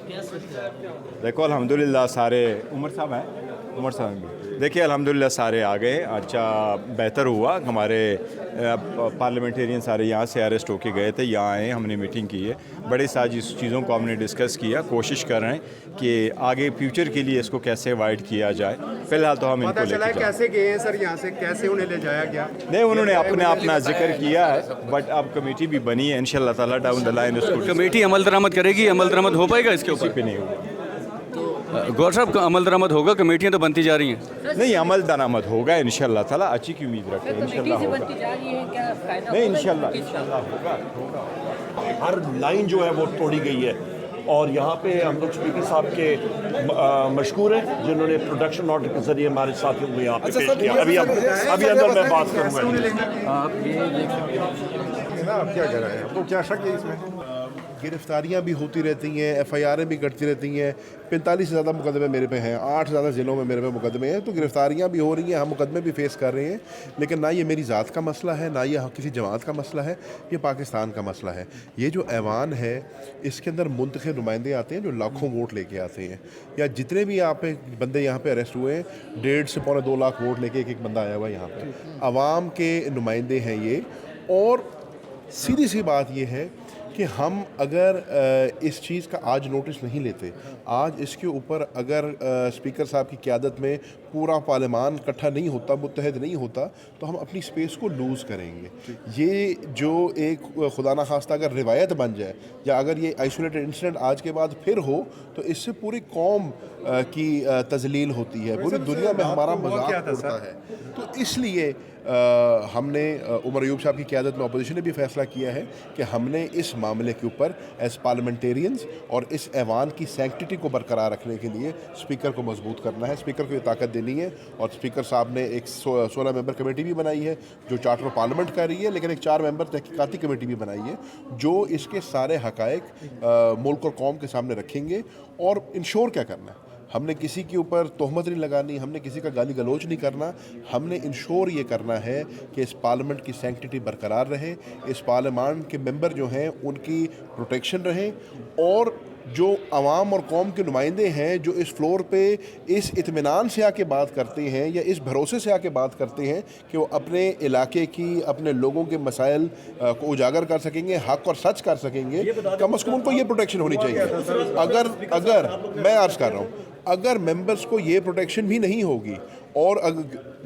देखो अल्हम्दुलिल्लाह सारे उमर साहब देखिए अल्हम्दुलिल्लाह सारे आ गए। अच्छा बेहतर हुआ, हमारे पार्लियामेंटेरियन सारे यहाँ से अरेस्ट होके गए थे, यहाँ आए, हमने मीटिंग की है, बड़े सारी चीज़ों को हमने डिस्कस किया, कोशिश कर रहे हैं कि आगे फ्यूचर के लिए इसको कैसे अवॉइड किया जाए। फ़िलहाल तो हम इनको लेके कैसे गए हैं सर यहाँ से, कैसे उन्हें ले जाया गया? नहीं, उन्होंने अपना जिक्र किया है, बट अब कमेटी भी बनी है, इंशाल्लाह ताला डाउन द लाइन उसको कमेटी अमल दरामद करेगी, अमल दरामद हो पाएगा इसके ऊपर? पे नहीं होगा। गौर साहब अमल दरामद होगा, कमेटियाँ तो बनती जा रही हैं। नहीं, अमल दरामद होगा इंशाल्लाह ताला, अच्छी की उम्मीद रखते हैं, इंशाल्लाह होगा। नहीं, इंशाल्लाह होगा। हर लाइन जो है वो तोड़ी गई है और यहाँ पे हम लोग स्पीकर साहब के मशकूर हैं जिन्होंने प्रोडक्शन ऑर्डर के जरिए हमारे साथियों को यहाँ पे पेश किया। अभी अंदर मैं बात करूँगा। आप ये देख सकते हैं, आप क्या कह रहे हैं, आपको क्या शक है इसमें? गिरफ्तारियां भी होती रहती हैं, एफआईआरें भी कटती रहती हैं। 45 से ज़्यादा मुकदमे मेरे पे हैं, 8 से ज़्यादा ज़िलों में मेरे पे मुकदमे हैं, तो गिरफ्तारियां भी हो रही हैं, हम मुकदमे भी फेस कर रहे हैं। लेकिन ना ये मेरी ज़ात का मसला है, ना ये किसी जमात का मसला है, ये पाकिस्तान का मसला है। ये जो ऐवान है इसके अंदर मुंतखब नुमाइंदे आते हैं जो लाखों वोट लेके आते हैं, या जितने भी यहाँ पे बंदे यहाँ पे अरेस्ट हुए हैं 1.5 से पौने 2 लाख वोट लेके एक बंदा आया हुआ है यहाँ पे। अवाम के नुमाइंदे हैं ये। और सीधी सी बात ये है कि हम अगर इस चीज़ का आज नोटिस नहीं लेते, आज इसके ऊपर अगर स्पीकर साहब की क़यादत में पूरा पार्लियामान इकट्ठा नहीं होता, मुत्तहद नहीं होता, तो हम अपनी स्पेस को लूज़ करेंगे। ये जो एक खुदा न खास्ता अगर रिवायत बन जाए, या अगर ये आइसोलेटेड इंसिडेंट आज के बाद फिर हो, तो इससे पूरी कौम की तजलील होती है, पूरी दुनिया में हमारा मजाक उड़ता है। तो इसलिए हमने उमर अयूब साहब की क़यादत में अपोजिशन ने भी फ़ैसला किया है कि हमने इस मामले के ऊपर एज पार्लियामेंटेरियंस और इस ऐवान की सैंक्टिटी को बरकरार रखने के लिए स्पीकर को मजबूत करना है, स्पीकर को ये ताकत देनी है। और स्पीकर साहब ने एक 16 मेंबर कमेटी भी बनाई है जो चार्टर ऑफ पार्लियामेंट कर रही है, लेकिन एक 4 मेंबर तहकीकाती कमेटी भी बनाई है जो इसके सारे हक़ाइक़ मुल्क और कौम के सामने रखेंगे। और इंश्योर क्या करना है, हमने किसी के ऊपर तोहमत नहीं लगानी, हमने किसी का गाली गलोच नहीं करना, हमने इंश्योर ये करना है कि इस पार्लियामेंट की सैंक्टिटी बरकरार रहे, इस पार्लियामेंट के मेंबर जो हैं उनकी प्रोटेक्शन रहे, और जो आवाम और कौम के नुमाइंदे हैं जो इस फ्लोर पे इस इत्मीनान से आके बात करते हैं या इस भरोसे से आके बात करते हैं कि वो अपने इलाके की, अपने लोगों के मसाइल को उजागर कर सकेंगे, हक और सच कर सकेंगे, कम अज़ कम उनको ये प्रोटेक्शन होनी चाहिए। अगर मैं अर्ज़ कर रहा हूँ, अगर मेंबर्स को ये प्रोटेक्शन भी नहीं होगी, और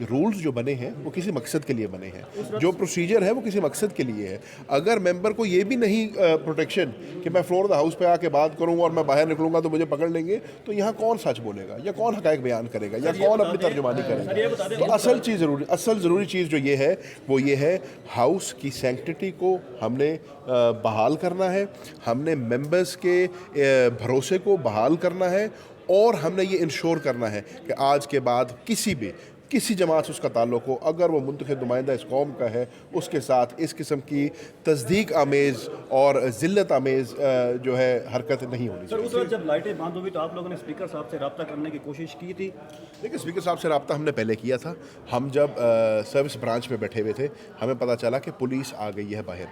रूल्स जो बने हैं वो किसी मकसद के लिए बने हैं, जो प्रोसीजर है वो किसी मकसद के लिए है, अगर मेंबर को ये भी नहीं प्रोटेक्शन कि मैं फ्लोर द हाउस पे आके बात करूंगा और मैं बाहर निकलूंगा तो मुझे पकड़ लेंगे, तो यहाँ कौन सच बोलेगा, या कौन हक़ाइक़ बयान करेगा, या कौन अपनी तर्जुमानी करेगा? तो असल ज़रूरी चीज़ जो ये है वो ये है, हाउस की सैंक्टिटी को हमने बहाल करना है, हमने मेंबर्स के भरोसे को बहाल करना है, और हमने ये इंश्योर करना है कि आज के बाद किसी जमात से उसका ताल्लुक़ हो, अगर वो मुंतखब नुमाइंदा इस कौम का है, उसके साथ इस किस्म की तस्दीक आमेज़ और ज़िल्लत आमेज़ जो है हरकत नहीं होनी चाहिए। सर, उस वक्त जब लाइटें बंद हुई तो आप लोगों ने स्पीकर साहब से रब्ता करने की कोशिश की थी? देखिए, स्पीकर साहब से रब्ता हमने पहले किया था। हम जब सर्विस ब्रांच में बैठे हुए थे, हमें पता चला कि पुलिस आ गई है बाहर।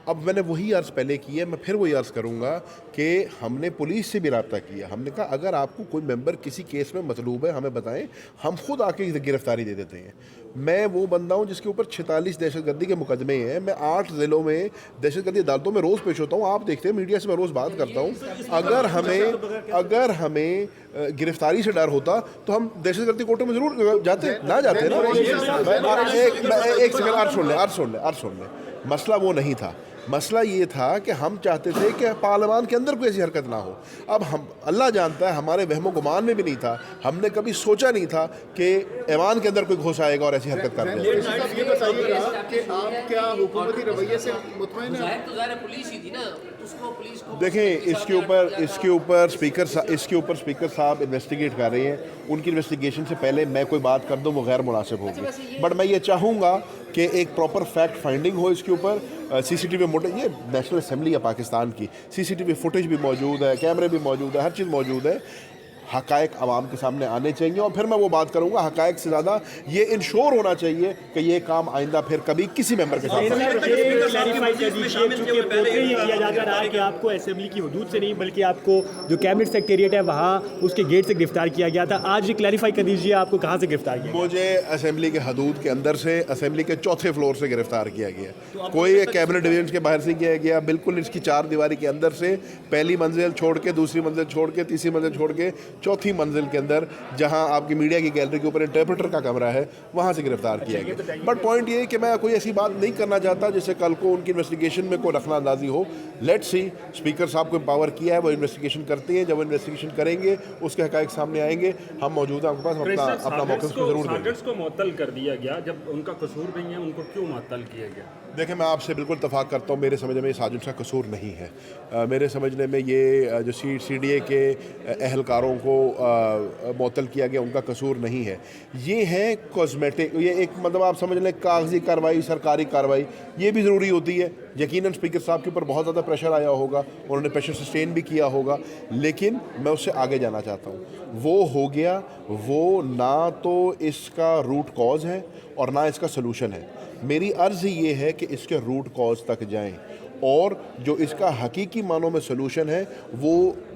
अब मैंने वही अर्ज़ पहले की है, मैं फिर वही अर्ज़ करूँगा कि हमने पुलिस से भी रब्ता किया। हमने कहा अगर आपको कोई मेंबर किसी केस में मतलूब है हमें बताएं, हम खुद आके गिरफ्तारी दे देते हैं। मैं वो बंदा हूँ जिसके ऊपर 46 दहशतगर्दी के मुकदमे हैं, मैं 8 ज़िलों में दहशतगर्दी अदालतों में रोज़ पेश होता हूँ, आप देखते हैं मीडिया से मैं रोज़ बात करता हूँ। अगर हमें गिरफ्तारी से डर होता तो हम दहशतगर्दी कोर्टों में ज़रूर जाते ना जाते ना। एक सेकंड, अर्ज सुन ले। मसला वो नहीं था, मसला ये था कि हम चाहते थे कि पार्लियामान के अंदर कोई ऐसी हरकत ना हो। अब हम, अल्लाह जानता है, हमारे वहमो गुमान में भी नहीं था, हमने कभी सोचा नहीं था कि ऐवान के अंदर कोई घुस आएगा और ऐसी हरकत कर देगा। देखें, इसके ऊपर स्पीकर साहब इन्वेस्टिगेट कर रहे हैं, उनकी इन्वेस्टिगेशन से पहले मैं कोई बात कर दूं वो गैर मुनासिब होगी। बट मैं ये चाहूँगा कि एक प्रॉपर फैक्ट फाइंडिंग हो इसके ऊपर। CCTV मोटे, ये नेशनल असम्बली है पाकिस्तान की, CCTV फुटेज भी मौजूद है, कैमरे भी मौजूद है, हर चीज़ मौजूद है। हक़ाइक़ आवाम के सामने आने चाहिए और फिर मैं वो बात करूँगा, हक़ाइक़ से ज़्यादा ये इंश्योर होना चाहिए कि ये काम आइंदा फिर कभी किसी मेंबर के साथ किया जाता रहा कि आपको असेंबली की हदूद से नहीं बल्कि आपको जो कैबिनेट सेक्रेटेरिएट है वहाँ उसके गेट से गिरफ्तार किया गया था। आज ये क्लैरिफाई कर दीजिए आपको कहाँ से गिरफ्तार किया? मुझे असेंबली के हदूद के अंदर से, असेंबली के चौथे फ्लोर से गिरफ्तार किया गया। कोई कैबिनेट डिवीजन के बाहर से किया गया, बिल्कुल इसकी चार दीवारी के अंदर से, पहली मंजिल छोड़ के, दूसरी मंजिल छोड़ के, तीसरी मंजिल छोड़ के, चौथी मंजिल के अंदर जहां आपकी मीडिया की गैलरी के ऊपर इंटरप्रेटर का कमरा है वहां से गिरफ्तार किया गया। बट पॉइंट ये है कि मैं कोई ऐसी बात नहीं करना चाहता जिससे कल को उनकी इन्वेस्टिगेशन में कोई दखल अंदाजी हो। लेट्स सी, स्पीकर साहब को पावर किया है, वो इन्वेस्टिगेशन करते हैं, जब वो इन्वेस्टिगेशन करेंगे उसके हक़ाइक़ सामने आएंगे, हम मौजूद हैं, आपके पास अपना मौक़िफ़ ज़रूर देंगे। को मुअत्तल कर दिया गया, जब उनका कसूर नहीं है उनको क्यों मुअत्तल किया गया? देखिए, मैं आपसे बिल्कुल इत्तफ़ाक़ करता हूँ, मेरे समझने में ये साजिश का कसूर नहीं है। मेरे समझने में ये जो CDA के अहलकारों को मुअत्तल किया गया उनका कसूर नहीं है। ये है कॉस्मेटिक, ये एक मतलब आप समझ लें कागज़ी कार्रवाई, सरकारी कार्रवाई, ये भी ज़रूरी होती है। यकीनन स्पीकर साहब के ऊपर बहुत ज़्यादा प्रेशर आया होगा, उन्होंने प्रेशर सस्टेन भी किया होगा, लेकिन मैं उससे आगे जाना चाहता हूँ। वो हो गया, वो ना तो इसका रूट कॉज है और ना इसका सलूशन है। मेरी अर्ज़ ये है कि इसके रूट कॉज तक जाएं और जो इसका हकीकी मानों में सलूशन है वो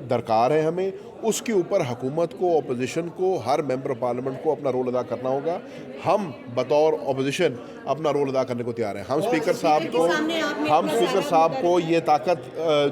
दरकार है हमें। उसके ऊपर हुकूमत को, अपोजिशन को, हर मेंबर ऑफ पार्लियामेंट को अपना रोल अदा करना होगा। हम बतौर अपोजिशन अपना रोल अदा करने को तैयार हैं। हम स्पीकर साहब को ये ताकत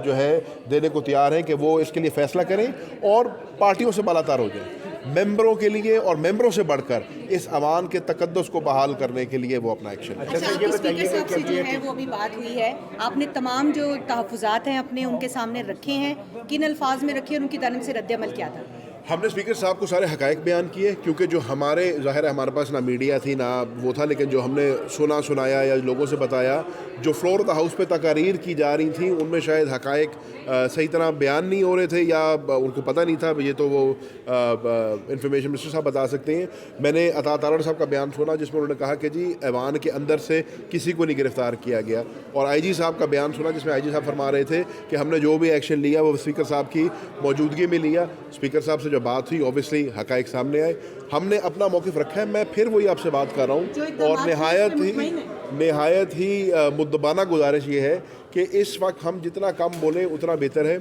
जो है देने को तैयार हैं कि वो इसके लिए फ़ैसला करें और पार्टियों से बालातर हो जाएं। मेंबरों के लिए और मेंबरों से बढ़कर इस अवान के तकद्दुस को बहाल करने के लिए वो अपना एक्शन है। अच्छा, आपकी स्पीकर साहब से जो है वो अभी बात हुई है, आपने तमाम जो तहफ़्फ़ुज़ात हैं अपने उनके सामने रखे हैं, किन अल्फाज में रखे और उनकी तरफ से रद्द अमल क्या था? हमने स्पीकर साहब को सारे हक़ाइक़ बयान किए, क्योंकि जो हमारे ज़ाहिर है हमारे पास ना मीडिया थी ना वो था, लेकिन जो हमने सुनाया या लोगों से बताया, जो फ्लोर ऑफ द हाउस पे तकारीर की जा रही थी उनमें शायद हक़ाइक़ सही तरह बयान नहीं हो रहे थे या उनको पता नहीं था। ये तो वो इंफॉर्मेशन मिनिस्टर साहब बता सकते हैं। मैंने अता तारड़ साहब का बयान सुना जिसमें उन्होंने कहा कि जी ऐवान के अंदर से किसी को नहीं गिरफ़्तार किया गया, और IG साहब का बयान सुना जिसमें IG साहब फरमा रहे थे कि हमने जो भी एक्शन लिया वो स्पीकर साहब की मौजूदगी में लिया। स्पीकर साहब से जो बात हुई ऑब्वियसली हक़ाइक़ सामने आए, हमने अपना मौक़िफ़ रखा है। मैं फिर वही आपसे बात कर रहा हूँ और नहायत ही मुद्दबाना गुजारिश ये है कि इस वक्त हम जितना कम बोलें उतना बेहतर है।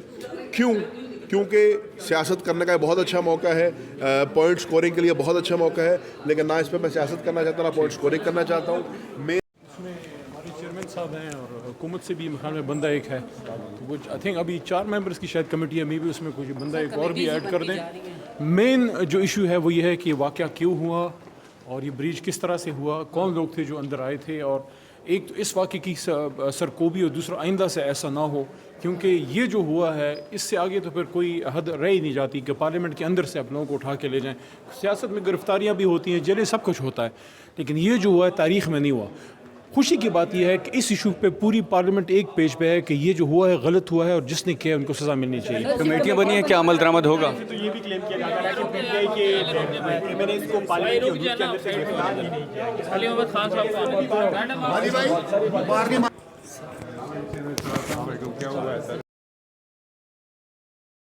क्योंकि सियासत करने का बहुत अच्छा मौका है, पॉइंट स्कोरिंग के लिए बहुत अच्छा मौका है, लेकिन ना इस पर मैं सियासत करना चाहता ना पॉइंट स्कोरिंग करना चाहता हूँ। हमारे चेयरमैन साहब हैं और हुकूमत से भी ख्याल में बंदा एक है, तो वो आई थिंक अभी 4 मेंबर्स की शायद कमेटी है, मे भी उसमें कुछ बंदा एक और भी ऐड कर दें। मेन जो इशू है वो ये है कि ये वाक़या क्यों हुआ और ये ब्रीच किस तरह से हुआ, कौन लोग थे जो अंदर आए थे, और एक तो इस वाक़े की सरकोबी और दूसरा आइंदा से ऐसा ना हो, क्योंकि ये जो हुआ है इससे आगे तो फिर कोई हद रह ही नहीं जाती कि पार्लियामेंट के अंदर से आप लोगों को उठा के ले जाएं। सियासत में गिरफ्तारियां भी होती हैं, जेलें, सब कुछ होता है, लेकिन ये जो हुआ है तारीख़ में नहीं हुआ। खुशी की बात यह है कि इस इशू पे पूरी पार्लियामेंट एक पेज पे है कि ये जो हुआ है गलत हुआ है और जिसने किया उनको सज़ा मिलनी चाहिए। कमेटियाँ बनी हैं, क्या अमल दरामद होगा? तो ये भी क्लेम किया जाता है कि PTI के मैंने इसको पार्लियामेंट की हदूद के अंदर से गिरफ्तार ही नहीं किया।